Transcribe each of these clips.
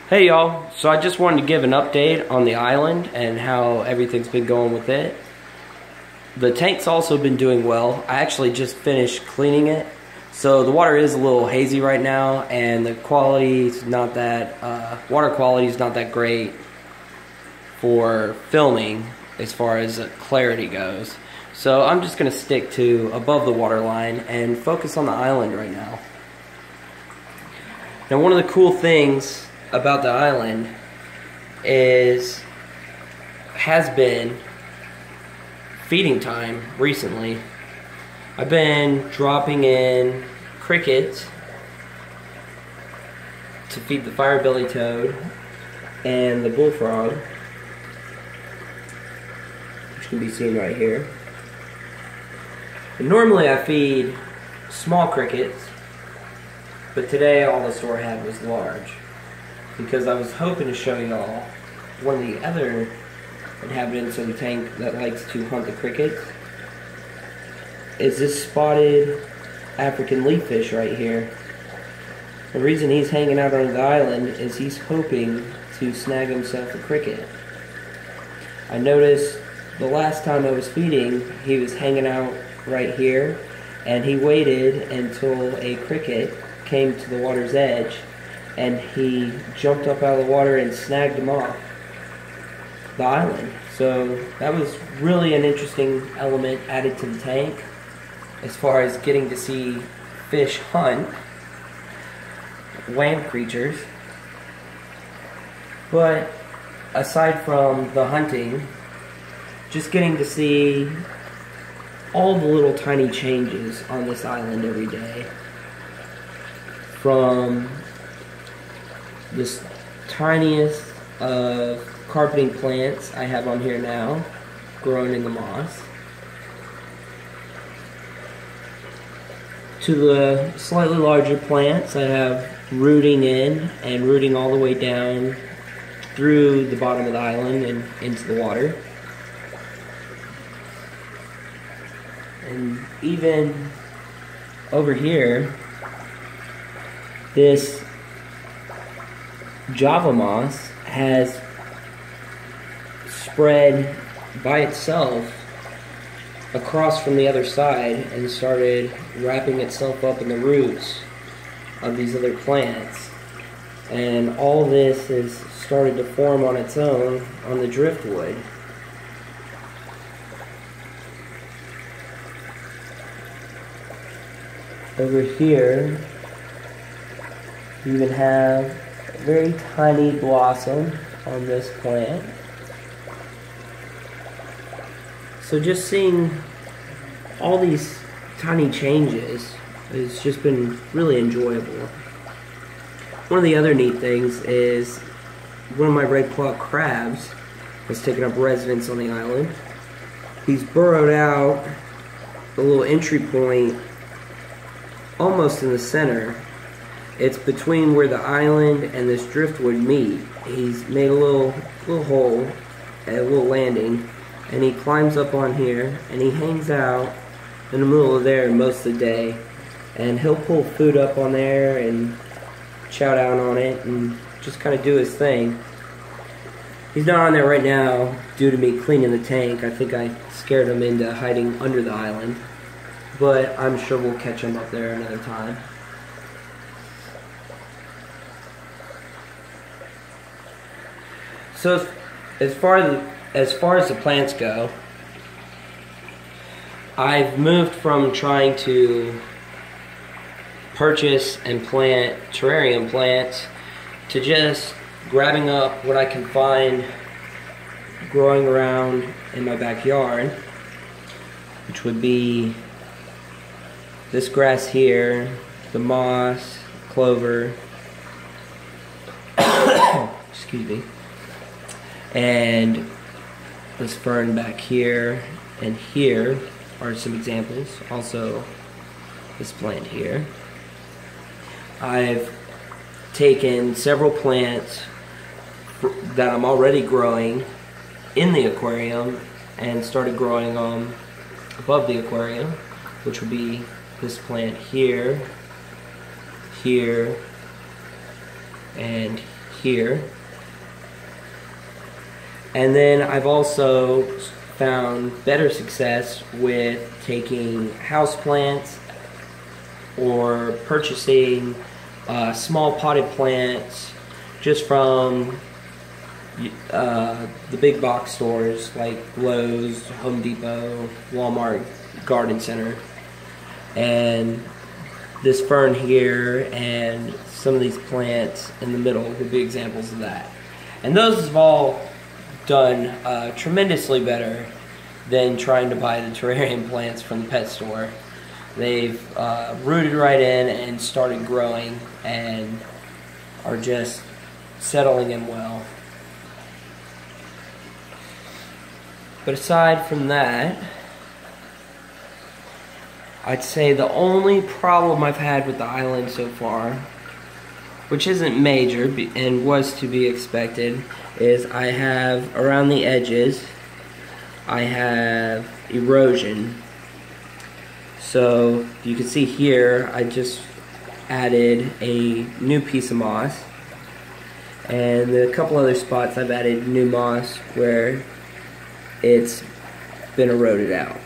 Hey y'all, so I just wanted to give an update on the island and how everything's been going with it. The tank's also been doing well. I actually just finished cleaning it. So the water is a little hazy right now and the quality's not that, water quality is not that great for filming as far as clarity goes. So I'm just going to stick to above the water line and focus on the island right now. Now one of the cool things about the island has been feeding time recently. I've been dropping in crickets to feed the fire-belly toad and the bullfrog, which can be seen right here. And normally I feed small crickets, but today all the store had was large, because I was hoping to show y'all one of the other inhabitants of the tank that likes to hunt the crickets. Is this spotted African leaffish right here. The reason he's hanging out on the island is he's hoping to snag himself a cricket. I noticed the last time I was feeding, he was hanging out right here, and he waited until a cricket came to the water's edge, and he jumped up out of the water and snagged him off the island. So that was really an interesting element added to the tank as far as getting to see fish hunt land creatures. But aside from the hunting, just getting to see all the little tiny changes on this island every day. From this tiniest of carpeting plants I have on here now, growing in the moss, to the slightly larger plants I have rooting in and rooting all the way down through the bottom of the island and into the water. And even over here, this Java moss has spread by itself across from the other side and started wrapping itself up in the roots of these other plants. And all this has started to form on its own on the driftwood. Over here, you even have a very tiny blossom on this plant. So just seeing all these tiny changes has just been really enjoyable. One of the other neat things is one of my red claw crabs has taken up residence on the island. He's burrowed out a little entry point almost in the center. It's between where the island and this driftwood meet. He's made a little hole, a little landing, and he climbs up on here and he hangs out in the middle of there most of the day, and he'll pull food up on there and chow down on it and just kind of do his thing. He's not on there right now due to me cleaning the tank. I think I scared him into hiding under the island, but I'm sure we'll catch him up there another time. So as far as the plants go, I've moved from trying to purchase and plant terrarium plants to just grabbing up what I can find growing around in my backyard, which would be this grass here, the moss, clover, excuse me, and this fern back here, and here are some examples. Also this plant here. I've taken several plants that I'm already growing in the aquarium and started growing them above the aquarium, which would be this plant here, here, and here. And then I've also found better success with taking houseplants or purchasing small potted plants just from the big box stores like Lowe's, Home Depot, Walmart, Garden Center. And this fern here and some of these plants in the middle would be examples of that. And those have all done tremendously better than trying to buy the terrarium plants from the pet store. They've rooted right in and started growing and are just settling in well. But aside from that, I'd say the only problem I've had with the island so far, which isn't major and was to be expected, is I have around the edges, I have erosion. So you can see here, I just added a new piece of moss, and a couple other spots I've added new moss where it's been eroded out.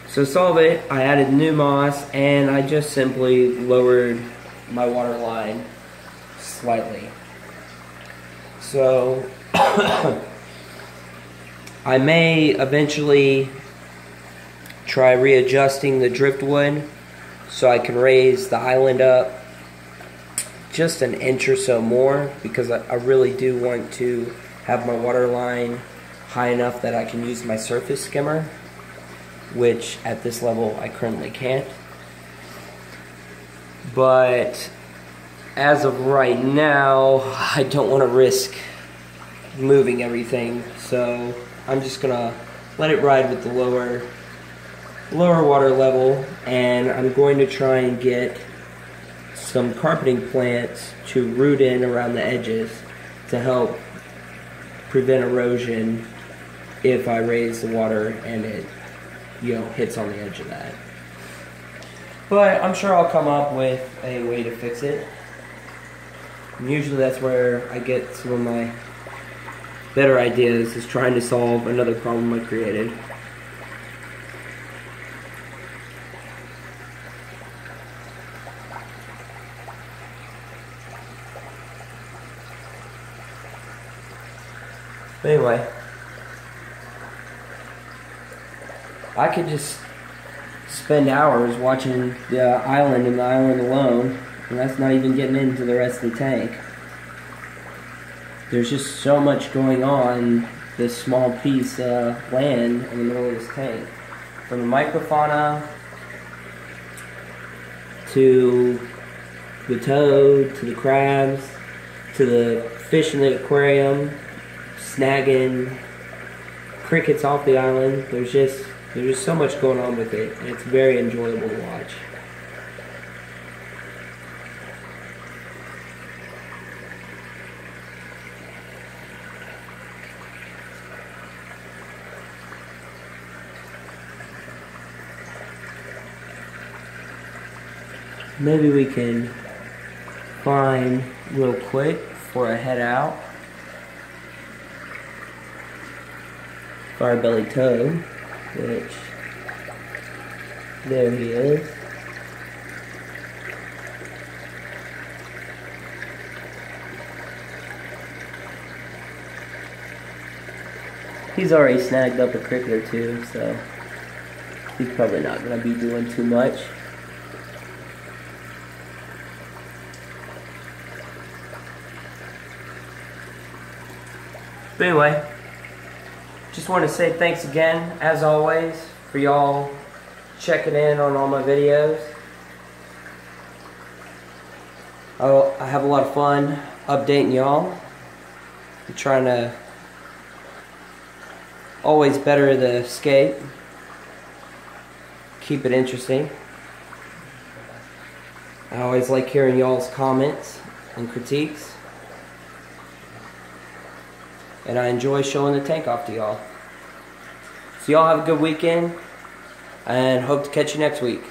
So to solve it, I added new moss and I just simply lowered my water line slightly. So I may eventually try readjusting the driftwood so I can raise the island up just an inch or so more, because I really do want to have my water line high enough that I can use my surface skimmer, which at this level I currently can't. But as of right now, I don't want to risk moving everything, so I'm just gonna let it ride with the lower water level, and I'm going to try and get some carpeting plants to root in around the edges to help prevent erosion if I raise the water and it, hits on the edge of that. But I'm sure I'll come up with a way to fix it. And usually that's where I get some of my better ideas, is trying to solve another problem I created. But anyway, I could just spend hours watching the island and the island alone, and that's not even getting into the rest of the tank. There's just so much going on this small piece of land in the middle of this tank. From the microfauna to the toad, to the crabs, to the fish in the aquarium, snagging crickets off the island. There's just so much going on with it, and it's very enjoyable to watch. Maybe we can find real quick before I head out Fire-bellied toad, which, there he is. He's already snagged up a cricket or two, so he's probably not going to be doing too much. But anyway, just want to say thanks again, as always, for y'all checking in on all my videos. I have a lot of fun updating y'all. I'm trying to always better the escape, keep it interesting. I always like hearing y'all's comments and critiques, and I enjoy showing the tank off to y'all. So y'all have a good weekend, and hope to catch you next week.